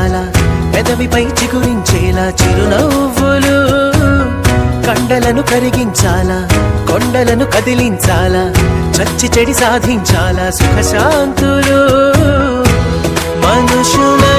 పండించాలా, పెదవిపై చిగురించేలా చిరునవ్వులు. కండలను కరిగించాలా, కొండలను కదిలించాలా, చచ్చి చెడి సాధించాలా సుఖశాంతులు. మనుషుల